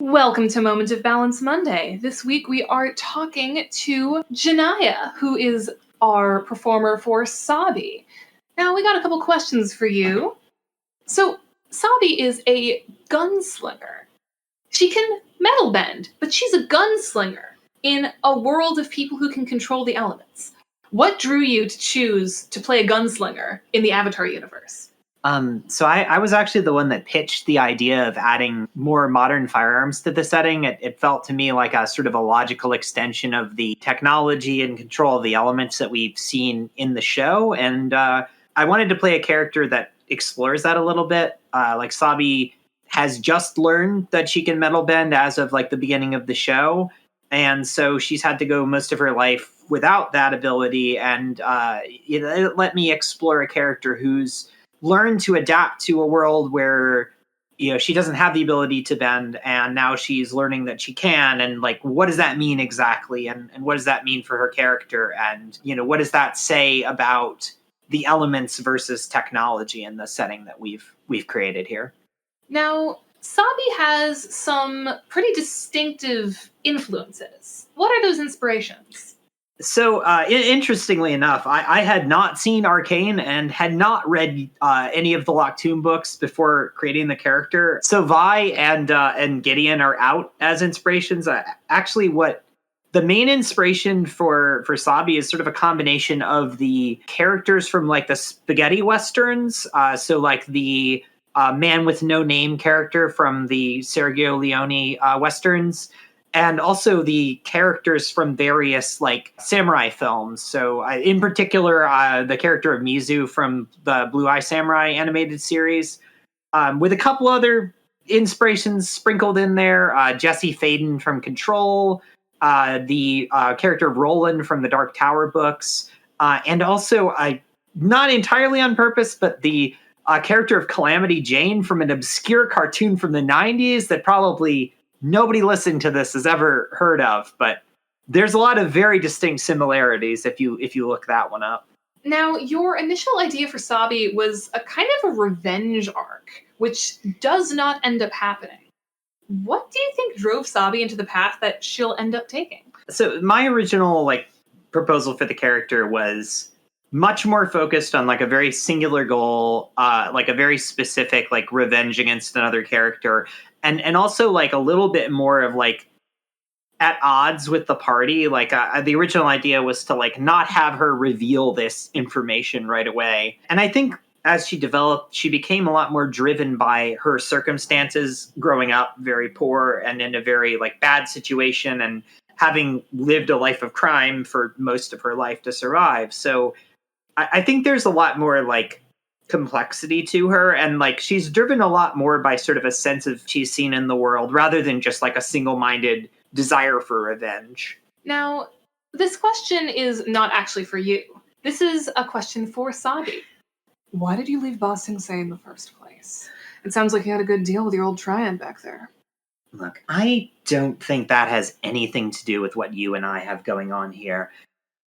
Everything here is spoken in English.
Welcome to Moment of Balance Monday. This week we are talking to Jonaya, who is our performer for Sabi. Now, we got a couple questions for you. So, Sabi is a gunslinger. She can metal bend, but she's a gunslinger in a world of people who can control the elements. What drew you to choose to play a gunslinger in the Avatar universe? So I was actually the one that pitched the idea of adding more modern firearms to the setting. It felt to me like a sort of a logical extension of the technology and control of the elements that we've seen in the show. And I wanted to play a character that explores that a little bit. Like Sabi has just learned that she can metal bend as of like the beginning of the show. And so she's had to go most of her life without that ability. And it let me explore a character who's learn to adapt to a world where she doesn't have the ability to bend, and now she's learning that she can, and like what does that mean exactly, and what does that mean for her character, and what does that say about the elements versus technology in the setting that we've created here. Now, Sabi has some pretty distinctive influences. What are those inspirations? So, interestingly enough, I had not seen Arcane and had not read any of the Locktoon books before creating the character. So Vi and Gideon are out as inspirations. Actually, what the main inspiration for Sabi is sort of a combination of the characters from like the spaghetti westerns. So like the Man with No Name character from the Sergio Leone westerns, and also the characters from various like samurai films. So in particular, the character of Mizu from the Blue Eye Samurai animated series, with a couple other inspirations sprinkled in there. Jesse Faden from Control, the character of Roland from the Dark Tower books, and also, not entirely on purpose, but the character of Calamity Jane from an obscure cartoon from the 90s that probably nobody listening to this has ever heard of, but there's a lot of very distinct similarities if you look that one up. Now, your initial idea for Sabi was a kind of a revenge arc, which does not end up happening. What do you think drove Sabi into the path that she'll end up taking? So my original proposal for the character was much more focused on like a very singular goal, like a very specific like revenge against another character. And also like a little bit more of like at odds with the party. Like the original idea was to like not have her reveal this information right away. And I think as she developed, she became a lot more driven by her circumstances growing up very poor and in a very like bad situation and having lived a life of crime for most of her life to survive. So I think there's a lot more like complexity to her, and like she's driven a lot more by sort of a sense of she's seen in the world rather than just like a single-minded desire for revenge. Now, this question is not actually for you. This is a question for Sabi. Why did you leave Ba Sing Se in the first place? It sounds like you had a good deal with your old Triad back there. Look, I don't think that has anything to do with what you and I have going on here.